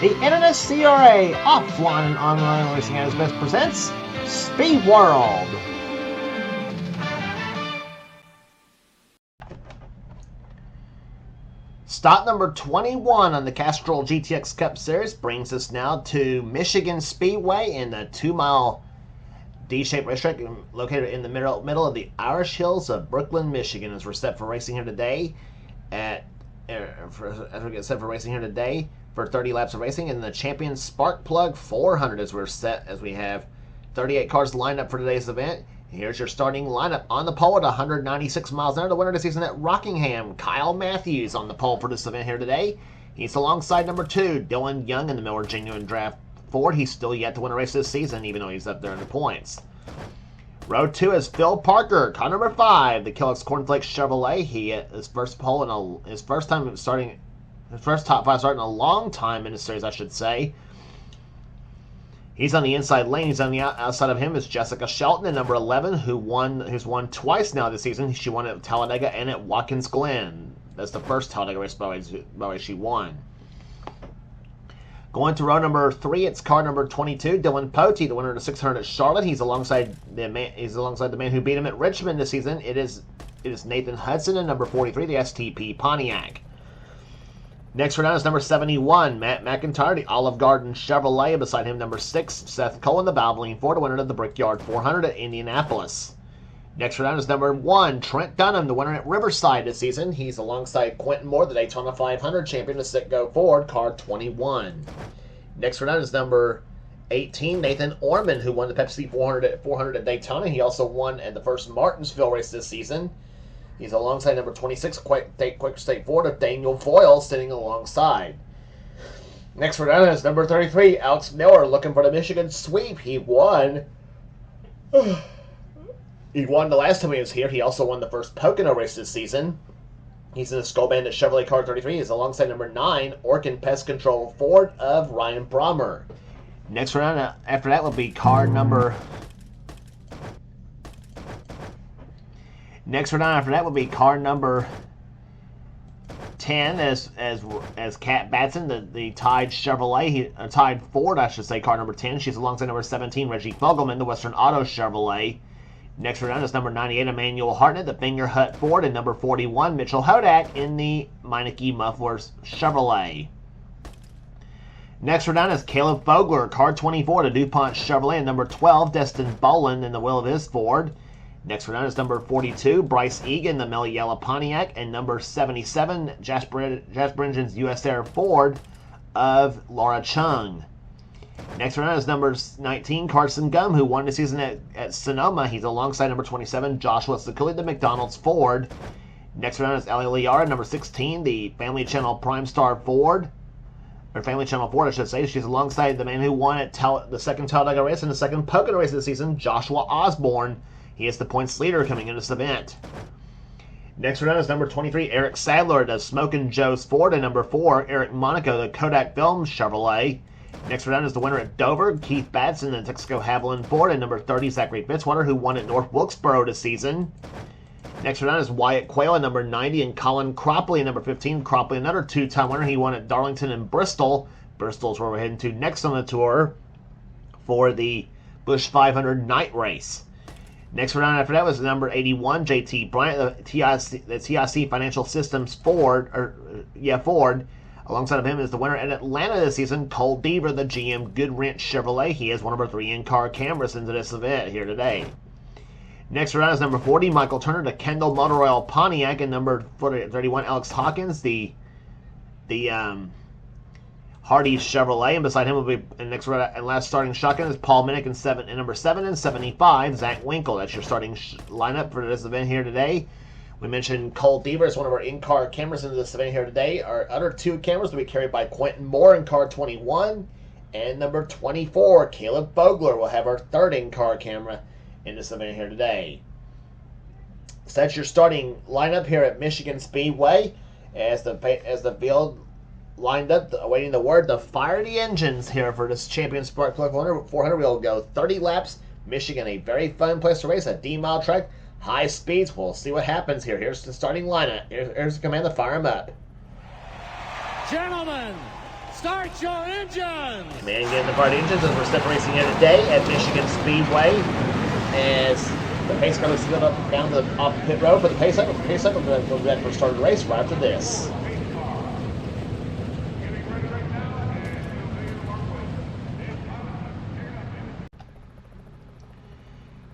The NNSCRA Offline and Online Racing at its best presents Speed World. Stop number 21 on the Castrol GTX Cup Series brings us now to Michigan Speedway in the 2-mile D-shaped racetrack located in the middle of the Irish Hills of Brooklyn, Michigan. As we're set for racing here today for 30 laps of racing in the Champion Spark Plug 400 as we have 38 cars lined up for today's event. Here's your starting lineup. On the pole at 196 miles an hour, the winner of the season at Rockingham, Kyle Matthews on the pole for this event here today. He's alongside number 2, Dylan Young in the Miller Genuine Draft Ford. He's still yet to win a race this season, even though he's up there in the points. Row 2 is Phil Parker, car number 5, the Kellogg's Cornflakes Chevrolet. He his first pole in his first top 5 starting in a long time in the series, I should say. He's on the inside lane. He's on the outside of him is Jessica Shelton at number 11, who's won twice now this season. She won at Talladega and at Watkins Glen. That's the first Talladega race by the way she won. Going to row number 3, it's car number 22, Dylan Pote, the winner of the 600 at Charlotte. He's alongside the man who beat him at Richmond this season. It is Nathan Hudson at number 43, the STP Pontiac. Next round is number 71, Matt McIntyre, the Olive Garden Chevrolet. Beside him, number 6, Seth Cohen, the Valvoline Ford, the winner of the Brickyard 400 at Indianapolis. Next round is number 1, Trent Dunham, the winner at Riverside this season. He's alongside Quentin Moore, the Daytona 500 champion, the Citgo Ford, car 21. Next round is number 18, Nathan Orman, who won the Pepsi 400 at Daytona. He also won at the first Martinsville race this season. He's alongside number 26, Quick State Ford of Daniel Foyle, sitting alongside. Next for down is number 33, Alex Miller, looking for the Michigan sweep. He won. He won the last time he was here. He also won the first Pocono race this season. He's in the Skull Bandit Chevrolet car 33. He's alongside number 9, Orkin Pest Control Ford of Ryan Brommer. Next round after that will be car number... Next round after that will be car number 10 as Kat Batson, the Tide Chevrolet, Tide Ford, I should say, car number 10. She's alongside number 17, Reggie Fogelman, the Western Auto Chevrolet. Next round is number 98, Emmanuel Hartnett, the Finger Hut Ford, and number 41, Mitchell Hodak in the Meineke Mufflers Chevrolet. Next round is Caleb Fogler, car 24, the DuPont Chevrolet, and number 12, Destin Boland in the Will of His Ford. Next round is number 42, Bryce Egan, the Meliella Pontiac, and number 77, Jasper Engine's US Air Ford of Laura Chung. Next round is number 19, Carson Gum, who won the season at Sonoma. He's alongside number 27, Joshua Sekuli, the McDonald's Ford. Next round is Ellie Liara, number 16, the Family Channel Prime Star Ford. Or Family Channel Ford, I should say. She's alongside the man who won at the second Talladega race and the second Pocono race of the season, Joshua Osborne. He is the points leader coming into this event. Next round is number 23, Eric Sadler, the Smokin' Joe's Ford, and number 4, Eric Monaco, the Kodak Film Chevrolet. Next round is the winner at Dover, Keith Batson, the Texaco Haviland Ford, and number 30, Zachary Fitzwater, who won at North Wilkesboro this season. Next round is Wyatt Quayle at number 90, and Colin Cropley at number 15. Cropley, another 2-time winner. He won at Darlington and Bristol. Bristol's where we're heading to next on the tour for the Busch 500 night race. Next round after that was number 81, JT Bryant, the TIC Financial Systems Ford. Alongside of him is the winner at Atlanta this season, Cole Deaver, the GM Goodwrench Chevrolet. He is one of our 3 in-car cameras into this event here today. Next round is number 40, Michael Turner, the Kendall Motor Oil Pontiac, and number 31, Alex Hawkins, the Hardy Chevrolet, and beside him will be the next round and last starting shotgun is Paul Minnick and number 7 and 75, Zach Winkle. That's your starting lineup for this event here today. We mentioned Cole Deaver is one of our in-car cameras into this event here today. Our other 2 cameras will be carried by Quentin Moore in car 21, and number 24, Caleb Fogler, will have our 3rd in-car camera in this event here today. So that's your starting lineup here at Michigan Speedway as the field lined up, awaiting the word to fire the engines here for this Champion Spark Plug 400. We'll go 30 laps. Michigan, a very fun place to race, a D-mile track, high speeds. We'll see what happens here. Here's the starting lineup. Here's the command to fire them up. Gentlemen, Start your engines! Man getting the part engines as we're still racing here today at Michigan Speedway. As the pace car looks good up down the off pit road, but the pace up will be back for start of the race right after this.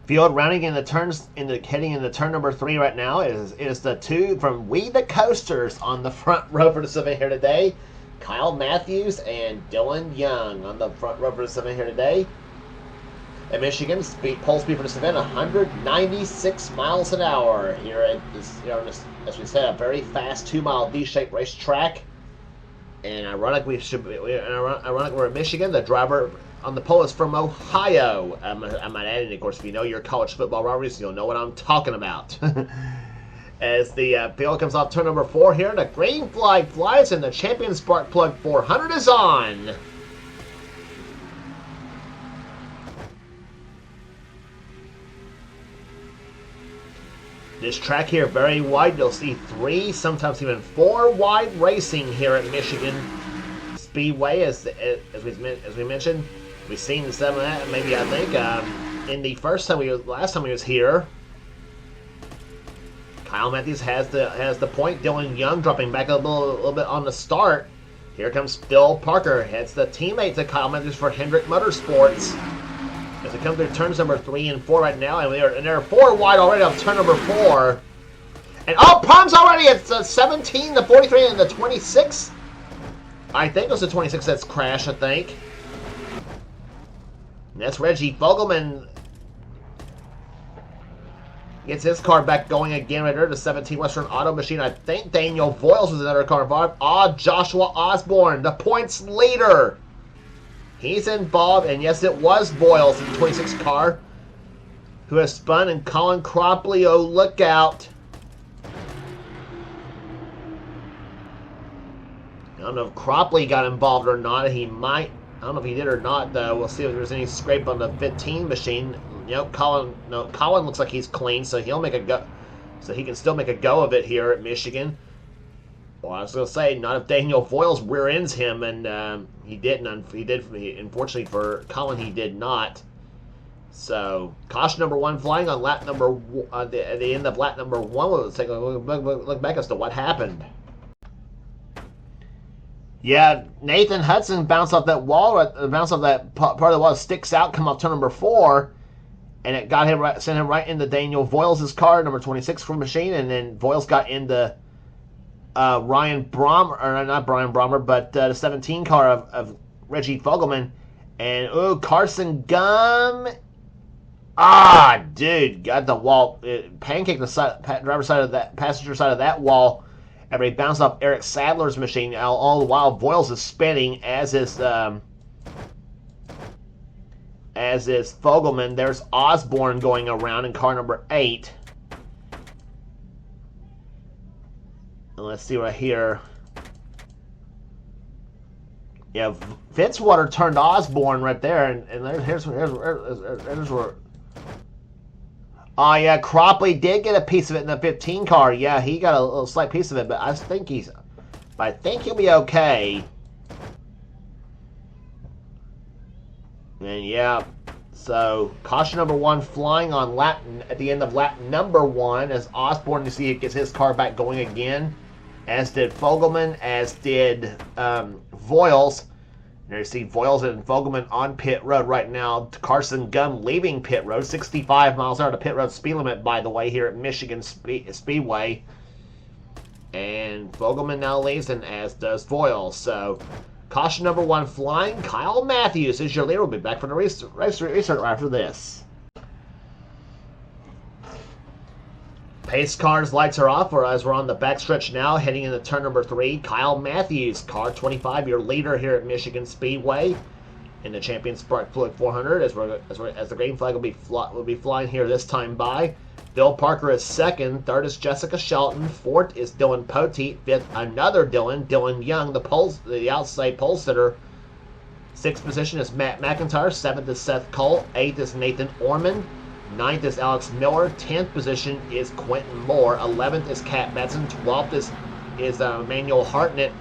Field rounding in the turns, heading into turn number 3 right now is the two from We the Coasters on the front row for the event here today. Kyle Matthews and Dylan Young on the front row for this event here today. At Michigan, pole speed for this event 196 miles an hour here at this, as we said, a very fast 2-mile D-shaped racetrack. And ironic we're at Michigan. The driver on the pole is from Ohio. I might add, and of course, if you know your college football rivalries, you'll know what I'm talking about. As the field comes off turn number 4 here, the green flag flies and the champion spark plug 400 is on. This track here very wide. You'll see 3, sometimes even 4 wide racing here at Michigan Speedway. As we mentioned, we've seen some of that. Maybe I think in the last time we was here. Kyle Matthews has the point. Dylan Young dropping back a little bit on the start. Here comes Bill Parker. It's the teammate to Kyle Matthews for Hendrick Motorsports. As it comes through turns number 3 and 4 right now, and they're 4 wide already off turn number 4. And problems already. It's the 17, the 43, and the 26. I think it was the 26 that's crashed. I think. And that's Reggie Fogelman. Gets his car back going again right there. The 17 Western Auto Machine. I think Daniel Voiles was another car involved. Joshua Osborne, the points leader. He's involved, and yes, it was Voiles in the 26 car who has spun, and Colin Cropley, oh, look out. I don't know if Cropley got involved or not. He might. I don't know if he did or not, though. We'll see if there's any scrape on the 15 machine. Colin looks like he's clean, so he'll make a go. So he can still make a go of it here at Michigan. Well, I was going to say, not if Daniel Voiles rear ends him, and he didn't. Unfortunately for Colin, he did not. So, caution number 1 flying on lap number at the end of lap number 1. Let's take a look back as to what happened. Yeah, Nathan Hudson bounced off that wall. Bounced off that part of the wall, sticks out, come off turn number 4. And it got him sent him right into Daniel Voiles' car, number 26 for machine, and then Voiles got into Ryan Brommer, or not Brian Brommer, but the 17 car of Reggie Fogelman, and Carson Gum, dude, got the wall, pancaked the driver's side of that, passenger side of that wall, and he bounced off Eric Sadler's machine. All the while, Voiles is spinning, as is Fogelman. There's Osborne going around in car number 8. And let's see right here. Yeah, Fitzwater turned Osborne right there, and here's where. Oh yeah, Cropley did get a piece of it in the 15 car. Yeah, he got a little slight piece of it, but I think he'll be okay. And yeah, so caution number 1 flying on at the end of lap number 1 as Osborne, you see, gets his car back going again, as did Fogelman, as did Voiles. There you see Voiles and Fogelman on pit road right now. Carson Gum leaving pit road, 65 miles an hour to pit road speed limit, by the way, here at Michigan Speedway. And Fogelman now leaves, and as does Voiles. So caution number 1 flying. Kyle Matthews is your leader. We'll be back for the race restart right after this. Pace car's lights are off, as we're on the backstretch now, heading into turn number 3. Kyle Matthews, car 25, your leader here at Michigan Speedway in the Champion Spark Plug 400. As the green flag will be flying here this time by. Bill Parker is 2nd. 3rd is Jessica Shelton. 4th is Dylan Poteet. 5th, another Dylan Young, the outside pole sitter. 6th position is Matt McIntyre. 7th is Seth Cole. 8th is Nathan Orman. 9th is Alex Miller. 10th position is Quentin Moore. 11th is Kat Batson. 12th is Emmanuel Hartnett.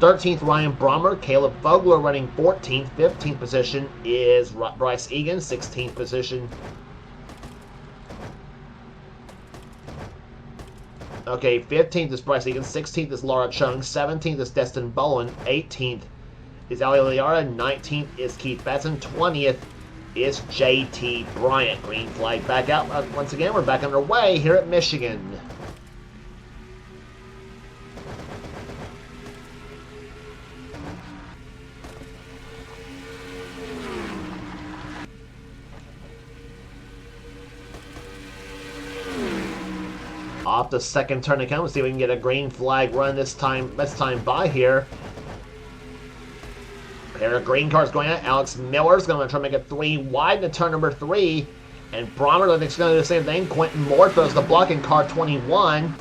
13th, Ryan Brommer. Caleb Vogler running 14th. 15th position is Bryce Egan. 16th position. Okay, 15th is Bryce Egan. 16th is Laura Chung. 17th is Destin Bowen. 18th is Ali Liara. 19th is Keith Batson. 20th is JT Bryant. Green flag back out once again. We're back underway here at Michigan. Off the second turn to come. Let's see if we can get a green flag run this time by here. Pair of green cars going out. Alex Miller's going to try to make it 3 wide into turn number 3. And Brommer, I think, is going to do the same thing. Quentin Moore throws the block in car 21.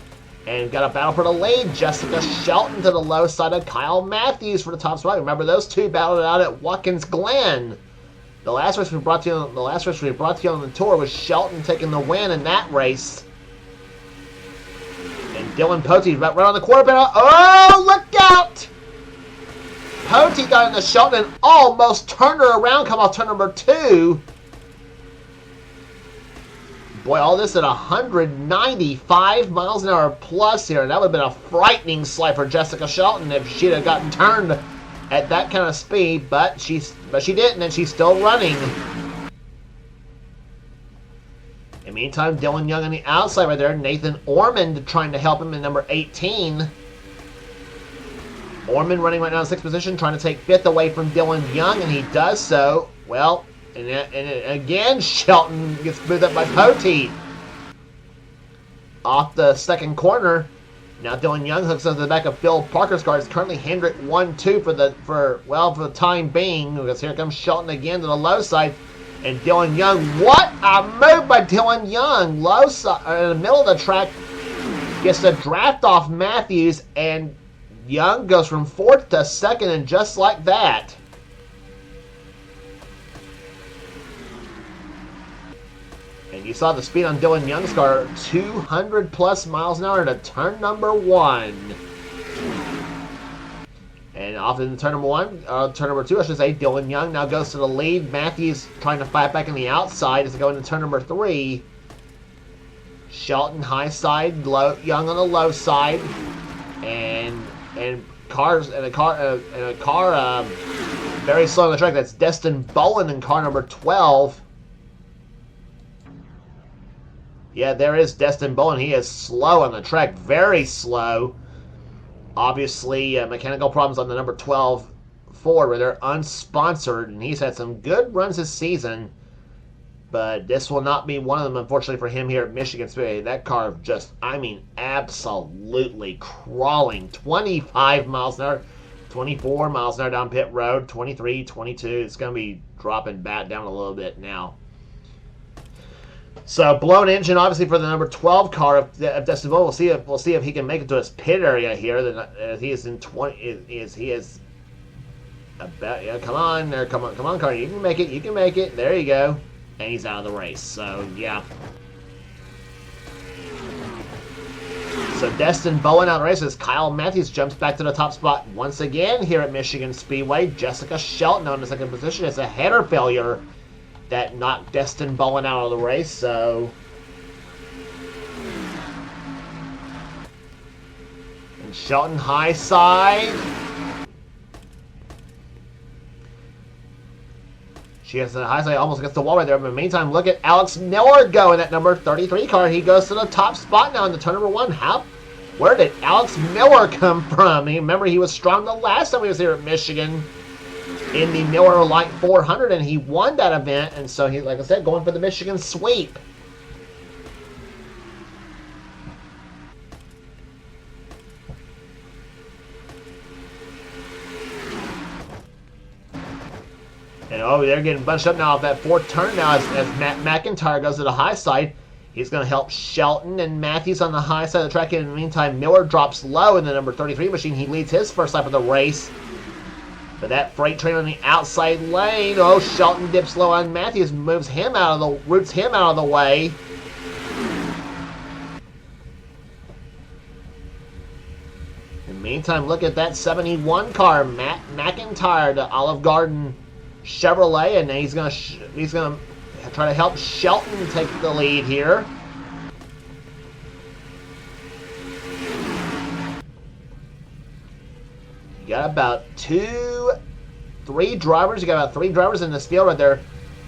And got a battle for the lead. Jessica Shelton to the low side of Kyle Matthews for the top spot. Remember, those two battled it out at Watkins Glen. The last race we brought to you on the tour was Shelton taking the win in that race. And Dylan Pote right on the quarter panel. Oh, look out! Pote got into Shelton and almost turned her around, come off turn number 2. Boy, all this at 195 miles an hour plus here. That would have been a frightening slide for Jessica Shelton if she'd have gotten turned at that kind of speed, but she didn't, and she's still running. In the meantime, Dylan Young on the outside right there. Nathan Ormond trying to help him in number 18. Ormond running right now in 6th position, trying to take 5th away from Dylan Young, and he does so. Well, and again, Shelton gets moved up by Pote. Off the second corner. Now Dylan Young hooks onto the back of Phil Parker's car. It's currently Hendrick 1-2 for the time being, because here comes Shelton again to the low side. And Dylan Young, what a move by Dylan Young! Low side, in the middle of the track, gets the draft off Matthews, and Young goes from 4th to 2nd, and just like that. And you saw the speed on Dylan Young's car, 200 plus miles an hour to turn number 1. And off in turn number 2, I should say, Dylan Young now goes to the lead. Matthews trying to fight back on the outside as they go into turn number 3. Shelton high side, Young on the low side, and a car very slow on the track. That's Destin Bowen in car number 12. Yeah, there is Destin Bowen. He is slow on the track, very slow. Obviously, mechanical problems on the number 12 Ford, where they're unsponsored, and he's had some good runs this season, but this will not be one of them, unfortunately, for him here at Michigan Speedway. That car just, absolutely crawling. 25 miles an hour, 24 miles an hour down pit road, 23, 22. It's going to be dropping back down a little bit now. So blown engine, obviously, for the number 12 car of Destin Bowen. We'll see if he can make it to his pit area here. He is in 20. He is about. Yeah, come on, there, come on, car. You can make it. You can make it. There you go. And he's out of the race. So yeah. So Destin Bowen out of the race as Kyle Matthews jumps back to the top spot once again here at Michigan Speedway. Jessica Shelton on the second position. It's a header failure that knocked Destin Bowen out of the race, so. And Shelton high side. She has the high side, almost gets the wall right there. But in the meantime, look at Alex Miller go in that number 33 car. He goes to the top spot now in the turn number 1. Where did Alex Miller come from? Remember, he was strong the last time he was here at Michigan in the Miller Lite 400, and he won that event, and so he, like I said, going for the Michigan sweep. And they're getting bunched up now off that 4th turn now as Matt McIntyre goes to the high side. He's going to help Shelton and Matthews on the high side of the track. In the meantime, Miller drops low in the number 33 machine. He leads his first lap of the race. But that freight train on the outside lane. Oh, Shelton dips low on Matthews, roots him out of the way. In the Meantime, look at that 71 car, Matt McIntyre, the Olive Garden Chevrolet, and he's gonna try to help Shelton take the lead here. You got about three drivers. You got about 3 drivers in this field right there,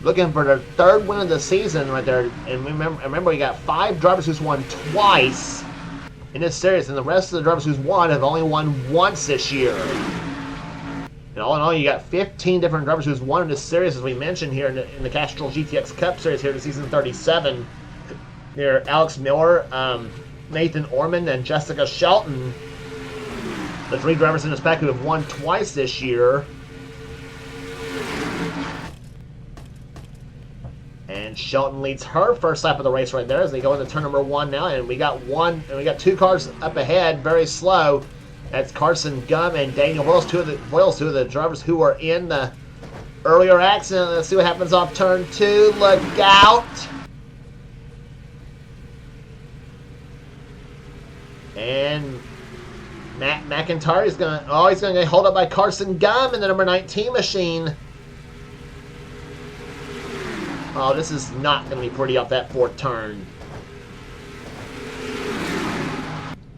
looking for their 3rd win of the season right there. And remember, you got 5 drivers who's won twice in this series, and the rest of the drivers who's won have only won once this year. And all in all, you got 15 different drivers who's won in this series, as we mentioned here in the Castrol GTX Cup Series here in season 37. There, Alex Miller, Nathan Orman, and Jessica Shelton, the 3 drivers in this pack who have won twice this year. And Shelton leads her first lap of the race right there as they go into turn number 1 now, and we got 2 cars up ahead, very slow. That's Carson Gum and Daniel Voiles, two of the drivers who were in the earlier accident. Let's see what happens off turn 2. Look out! And Matt McIntyre is he's gonna get held up by Carson Gum in the number 19 machine. Oh, this is not gonna be pretty off that 4th turn.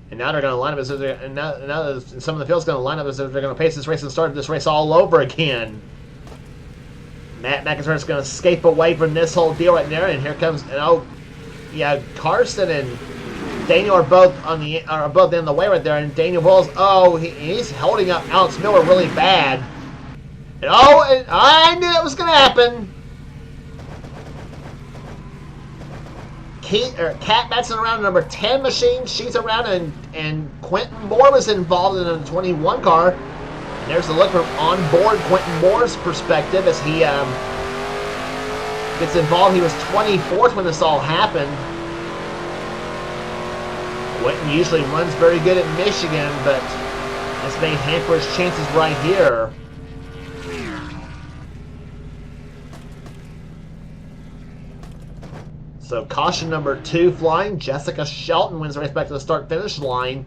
And now they're going to line up as if and now some of the field's going to line up as if they're going to pace this race and start this race all over again. Matt McIntyre is going to escape away from this whole deal right there, and here comes Carson and Daniel are both in the way right there, and Daniel Voiles, he's holding up Alex Miller really bad. And I knew that was going to happen. Kat Batson around number 10 machine. She's around, and Quentin Moore was involved in the 21 car. And there's the look from on board Quentin Moore's perspective as he gets involved. He was 24th when this all happened. Quentin usually runs very good at Michigan, but this may hamper his chances right here. So caution number 2 flying. Jessica Shelton wins the race back to the start-finish line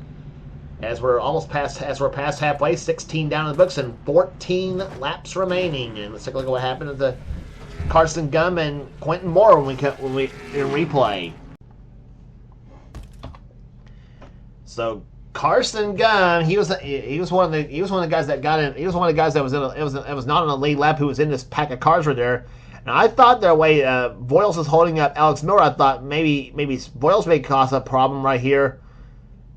as we're past halfway. 16 down in the books and 14 laps remaining. And let's take a look at what happened to the Carson Gum and Quentin Moore when we in replay. So Carson Gum, he was one of the guys that got in. He was one of the guys that was in. It was not on a lead lap who was in this pack of cars right there. And I thought the way Voiles was holding up Alex Miller, I thought maybe Voiles may cause a problem right here.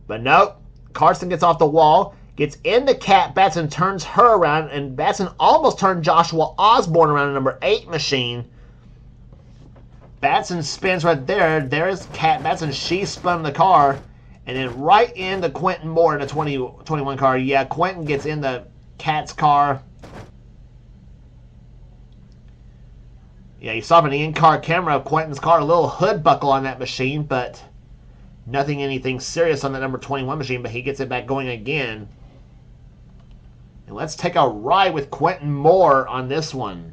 But no, Carson gets off the wall, gets into Kat Batson, turns her around, and Batson almost turned Joshua Osborne around in number 8 machine. Batson spins right there. There's Kat Batson. She spun the car. And then right into Quentin Moore in the 21 car. Yeah, Quentin gets in the Kat's car. Yeah, you saw from the in-car camera of Quentin's car, a little hood buckle on that machine, but anything serious on the number 21 machine, but he gets it back going again. And let's take a ride with Quentin Moore on this one.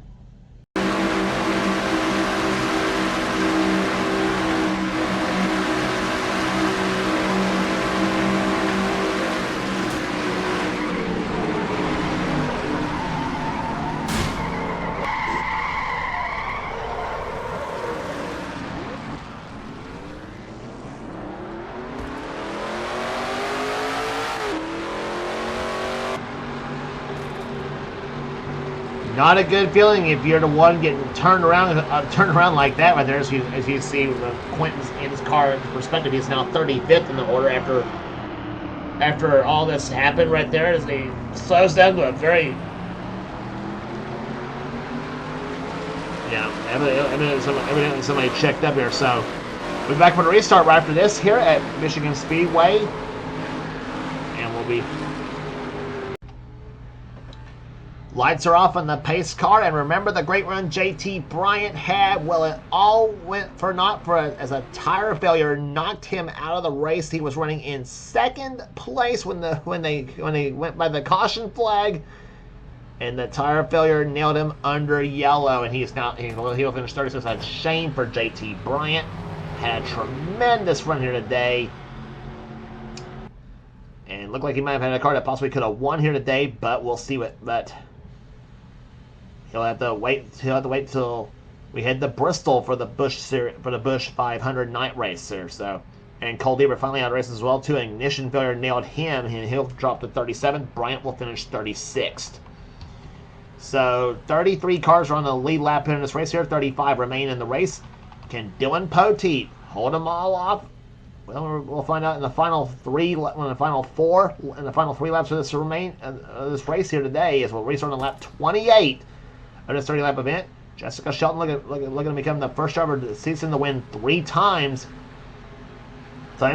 Not a good feeling if you're the one getting turned around like that right there. As you see, Quentin's in his car perspective, he's now 35th in the order after all this happened right there. As he slows down to a very evidently somebody checked up here. So we'll be back for the restart right after this here at Michigan Speedway, and we'll be. Lights are off on the pace car, and remember the great run JT Bryant had? Well, it all went for naught as a tire failure knocked him out of the race. He was running in 2nd place when they went by the caution flag, and the tire failure nailed him under yellow. And he'll finish 30th. So it's a shame for JT Bryant. Had a tremendous run here today. And looked like he might have had a car that possibly could have won here today, but we'll see what. But he'll have to wait. He'll have to wait till we head to Bristol for the Busch 500 night race there. So, and Cole Deaver finally out of race as well too. Ignition failure nailed him, and he'll drop to 37th. Bryant will finish 36th. So 33 cars are on the lead lap in this race here. 35 remain in the race. Can Dylan Poteet hold them all off? Well, we'll find out in the final three laps of this this race here today, as we'll race on lap 28 of this 30-lap event. Jessica Shelton looking to become the first driver of the season to win 3 times.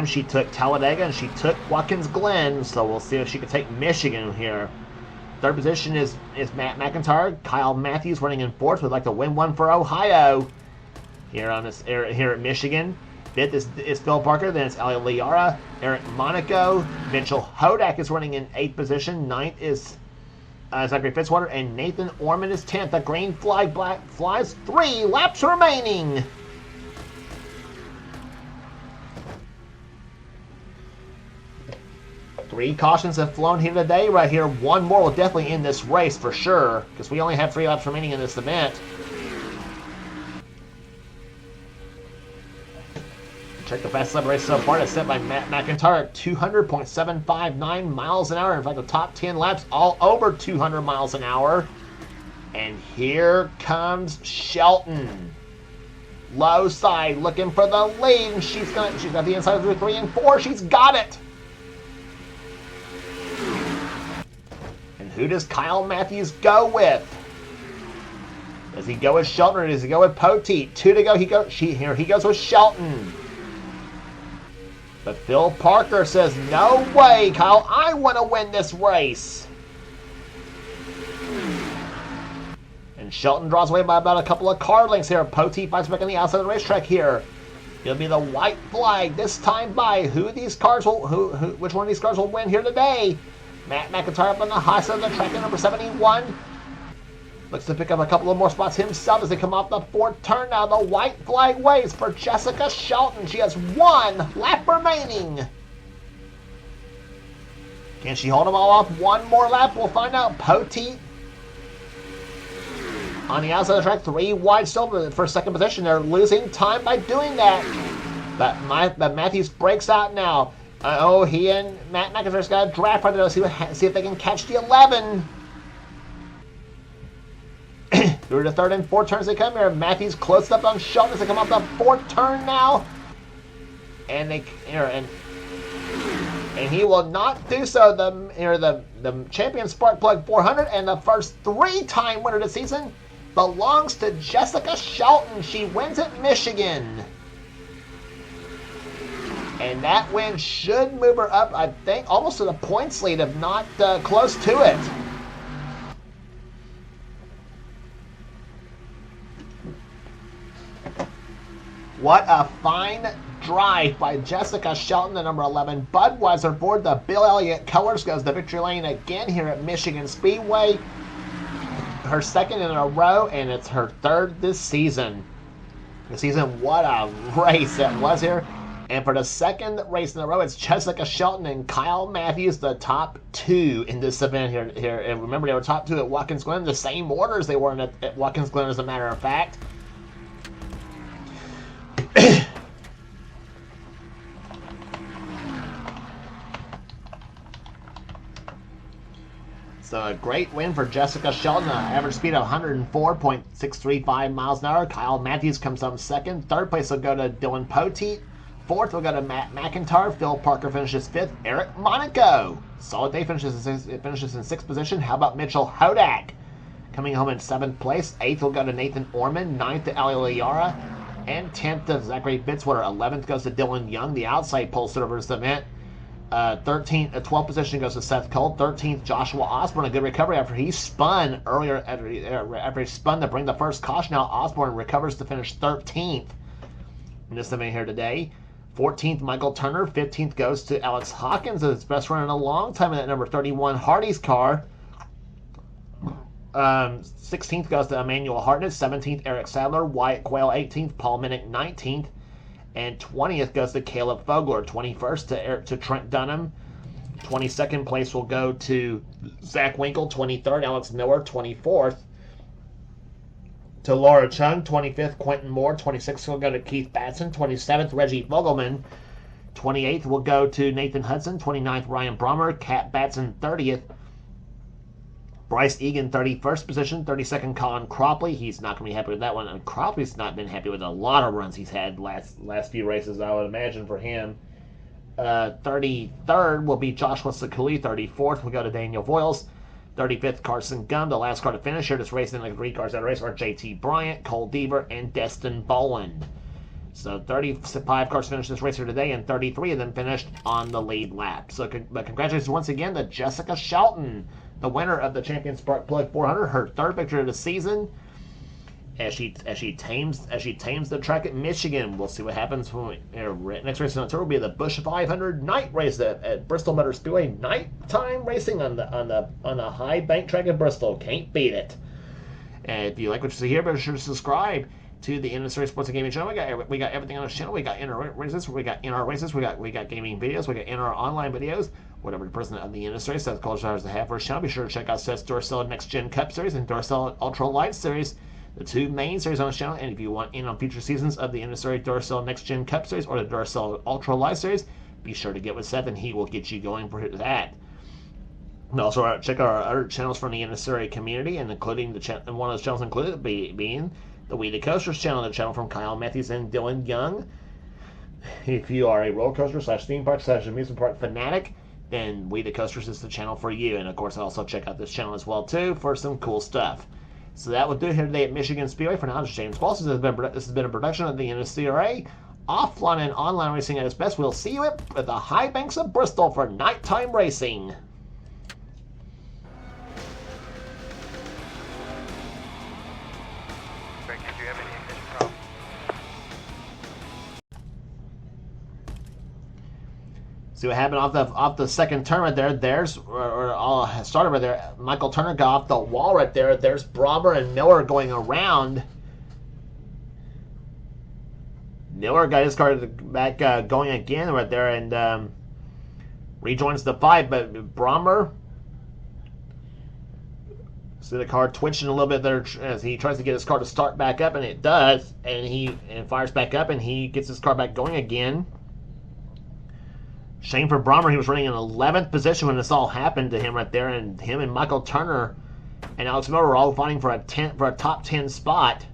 She took Talladega and she took Watkins Glen, so we'll see if she can take Michigan here. Third position is Matt McIntyre. Kyle Matthews running in fourth. Would like to win one for Ohio here at Michigan. Fifth is Phil Parker. Then it's Ali Liara, Eric Monaco. Mitchell Hodak is running in 8th position. 9th is Zachary Fitzwater. And Nathan Orman is 10th. The green flag flies. 3 laps remaining. Three cautions have flown here today. Right here, one more will definitely end this race for sure, because we only have 3 laps remaining in this event. Check the fastest lap race so far. It's set by Matt McIntyre at 200.759 miles an hour. In fact, the top 10 laps all over 200 miles an hour. And here comes Shelton. Low side, looking for the lead. And she's got the inside through 3 and 4. She's got it. And who does Kyle Matthews go with? Does he go with Shelton or does he go with Poteet? 2 to go. He goes with Shelton. But Phil Parker says, no way, Kyle. I want to win this race. And Shelton draws away by about a couple of car lengths here. Poteet fights back on the outside of the racetrack here. It'll be the white flag this time by which one of these cars will win here today. Matt McIntyre up on the high side of the track at number 71. Looks to pick up a couple of more spots himself as they come off the 4th turn. Now the white flag waves for Jessica Shelton. She has 1 lap remaining. Can she hold them all off one more lap? We'll find out. Poteet on the outside of the track, 3 wide still for 2nd position. They're losing time by doing that. But Matthews breaks out now. He and Matt McIntyre's got a draft right there. See if they can catch the 11. Through the 3rd and 4th turns they come here. Matthews close up on Shelton as they come off the 4th turn now. And he will not do so. The champion Spark Plug 400 and the first 3-time winner of the season belongs to Jessica Shelton. She wins at Michigan. And that win should move her up, I think, almost to the points lead, if not close to it. What a fine drive by Jessica Shelton, the number 11 Budweiser aboard the Bill Elliott colors, goes to victory lane again here at Michigan Speedway. Her 2nd in a row, and it's her 3rd this season. What a race that was here. And for the 2nd race in a row, it's Jessica Shelton and Kyle Matthews, the top 2 in this event here. And remember, they were top 2 at Watkins Glen, the same order as they were at Watkins Glen, as a matter of fact. So a great win for Jessica Shelton, an average speed of 104.635 miles an hour. Kyle Matthews comes up 2nd. 3rd place will go to Dylan Poteet. 4th will go to Matt McIntyre. Phil Parker finishes 5th. Eric Monaco. Solid day, finishes in 6th position. How about Mitchell Hodak coming home in 7th place? 8th will go to Nathan Orman. 9th to Ali Liara. And 10th to Zachary Fitzwater. 11th goes to Dylan Young, the outside pole sitter for this event. 12th position goes to Seth Cole. 13th, Joshua Osborne. A good recovery after he spun earlier. After he spun to bring the first caution out, Osborne recovers to finish 13th in this event here today. 14th, Michael Turner. 15th goes to Alex Hawkins, his best run in a long time in that number 31 Hardy's car. 16th goes to Emmanuel Hartnett. 17th, Eric Sadler. Wyatt Quayle, 18th. Paul Minnick, 19th. And 20th goes to Caleb Fogler. 21st to Trent Dunham. 22nd place will go to Zach Winkle. 23rd, Alex Miller. 24th to Laura Chung. 25th, Quentin Moore. 26th will go to Keith Batson. 27th, Reggie Vogelman. 28th will go to Nathan Hudson. 29th, Ryan Brommer. Kat Batson, 30th. Bryce Egan, 31st position. 32nd, Colin Cropley. He's not going to be happy with that one. And Cropley's not been happy with a lot of runs he's had last few races, I would imagine, for him. 33rd will be Joshua Sakuli. 34th will go to Daniel Voiles. 35th, Carson Gum. The last car to finish here, just racing like 3 cars out of race, are JT Bryant, Cole Deaver, and Destin Boland. So 35 cars finished this race here today, and 33 of them finished on the lead lap. So but congratulations once again to Jessica Shelton, the winner of the Champion Spark Plug 400, her 3rd victory of the season. As she tames the track at Michigan. We'll see what happens when next race on the tour will be the Busch 500 night race at Bristol Motor Speedway. Nighttime racing on the high bank track at Bristol. Can't beat it. And if you like what you see here, be sure to subscribe to the NNSCRA Sports and Gaming channel. We got everything on this channel. We got in-our races. We got gaming videos. We got in-our online videos. Whatever the person of the NNSCRA says culture to have for his channel. Be sure to check out Seth's Duracell Next Gen Cup Series and Duracell Ultra Light Series, the 2 main series on the channel. And if you want in on future seasons of the NNSCRA Duracell Next Gen Cup Series or the Duracell Ultra Light Series, be sure to get with Seth and he will get you going for that. And also check out our other channels from the NNSCRA community, and including and one of those channels included being the We the Coasters channel, the channel from Kyle Matthews and Dylan Young. If you are a roller coaster / theme park / amusement park fanatic, then We the Coasters is the channel for you. And of course, also check out this channel as well too for some cool stuff. So that will do it here today at Michigan Speedway. For now, this is James Paul. This has been a production of the NNSCRA. Offline and online racing at its best. We'll see you at the high banks of Bristol for nighttime racing. Greg, did you have any ignition problems? See what happened off the second turn right there. Started right there. Michael Turner got off the wall right there. There's Brommer and Miller going around. Miller got his car back going again right there and rejoins the fight. But Brommer, see the car twitching a little bit there as he tries to get his car to start back up, and it does. And he fires back up, and he gets his car back going again. Shame for Brommer. He was running in 11th position when this all happened to him right there, and him and Michael Turner and Alex Miller were all fighting for a top 10 spot.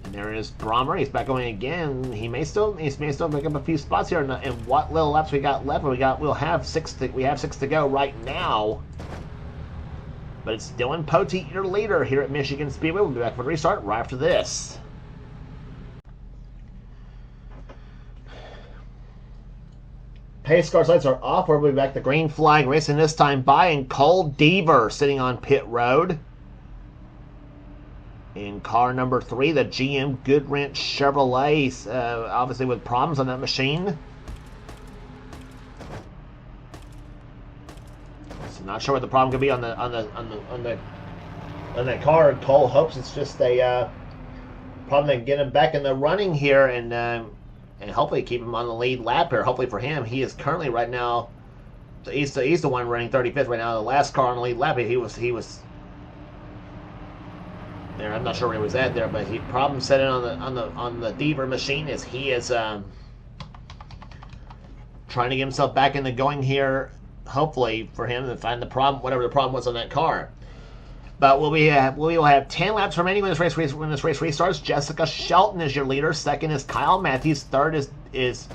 And there is Brommer. He's back going again. He may still pick up a few spots here. And what little laps we got left? We have 6 to go right now. But it's Dylan Poteet, your leader here at Michigan Speedway. We'll be back for the restart right after this. Pace car lights are off. We'll be back to green flag racing this time by, and Cole Deaver sitting on pit road. In car number 3, the GM Goodwrench Chevrolet, obviously with problems on that machine. So not sure what the problem could be on that car. Cole hopes it's just a problem that can get him back in the running here and hopefully keep him on the lead lap here. Hopefully for him, he is currently right now. He's the one running 35th right now. The last car on the lead lap, he was there. I'm not sure where he was at there, but problem set in on the Deaver machine is he is trying to get himself back in the going here. Hopefully for him to find the problem, whatever the problem was on that car. But we will have 10 laps remaining when this race restarts. Jessica Shelton is your leader. Second is Kyle Matthews. Third is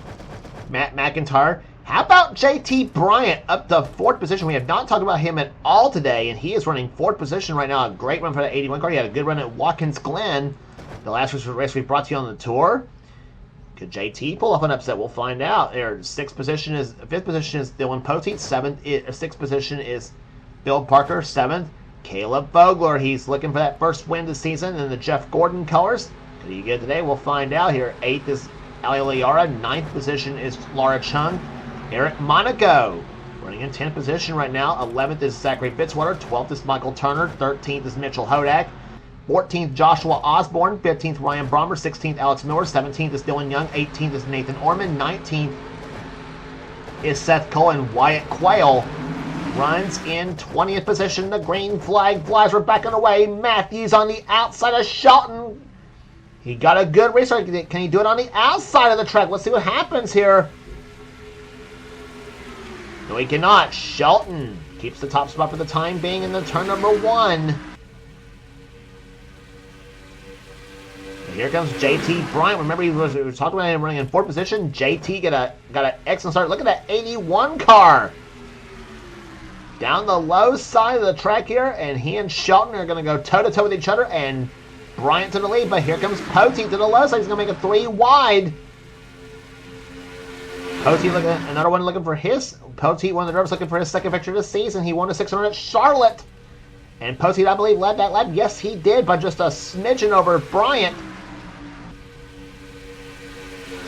Matt McIntyre. How about JT Bryant up to 4th position? We have not talked about him at all today, and he is running 4th position right now. A great run for that 81 car. He had a good run at Watkins Glen, the last race we brought to you on the tour. Could JT pull off an upset? We'll find out. There, 5th position is Dylan Poteet. 6th position is Bill Parker. 7th. Caleb Vogler, he's looking for that first win this season in the Jeff Gordon colors. Could he get it today? We'll find out here. 8th is Ali Liara. 9th position is Laura Chung. Eric Monaco running in 10th position right now. 11th is Zachary Fitzwater. 12th is Michael Turner. 13th is Mitchell Hodak. 14th, Joshua Osborne. 15th, Ryan Brommer. 16th, Alex Miller. 17th is Dylan Young. 18th is Nathan Orman. 19th is Seth Cole, and Wyatt Quayle runs in 20th position. The green flag flies. We're back on the way. Matthews on the outside of Shelton. He got a good restart. Can he do it on the outside of the track? Let's see what happens here. No, he cannot. Shelton keeps the top spot for the time being in the turn number 1. Here comes JT Bryant. Remember, we were talking about him running in 4th position. JT got an excellent start. Look at that 81 car. Down the low side of the track here, and he and Shelton are going to go toe-to-toe with each other, and Bryant to the lead, but here comes Poteet to the low side. He's going to make a 3 wide. Poteet looking at another one looking for his. Poteet, one of the drivers, looking for his second victory of the season. He won a 600 at Charlotte. And Poteet, I believe, led that lap. Yes, he did, by just a smidgen over Bryant.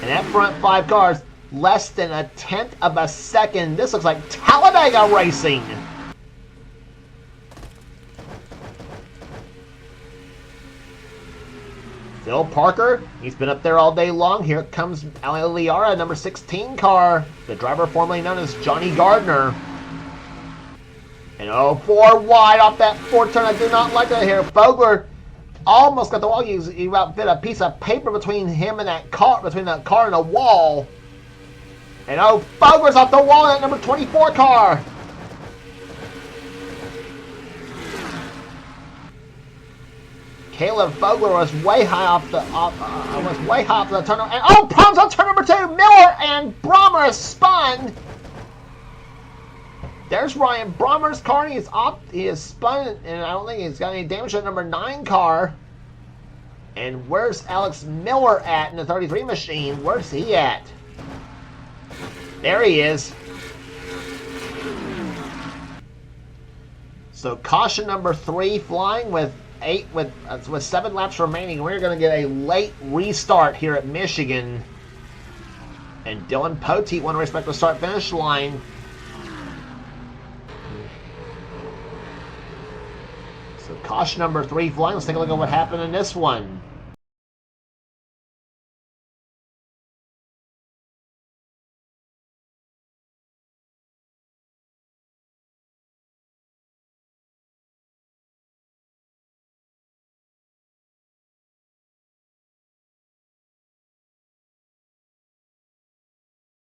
And that front 5 cars, less than a 1/10 of a second. This looks like Talladega racing. Phil Parker, he's been up there all day long. Here comes Ali Liara, number 16 car, the driver formerly known as Johnny Gardner. And 4 wide off that 4th turn. I do not like that here. Fogler almost got the wall. He about fit a piece of paper between him and that car, between that car and a wall. And Fogler's off the wall in that number 24 car. Caleb Fogler was way high off the turn. And problems on turn number 2. Miller and Brommer spun. There's Ryan Brommer's car. He is spun, and I don't think he's got any damage to the number 9 car. And where's Alex Miller at in the 33 machine? Where's he at? There he is. So caution number 3 flying with 7 laps remaining. We're going to get a late restart here at Michigan. And Dylan Poteet won a respectful start-finish line. So caution number 3 flying. Let's take a look at what happened in this one.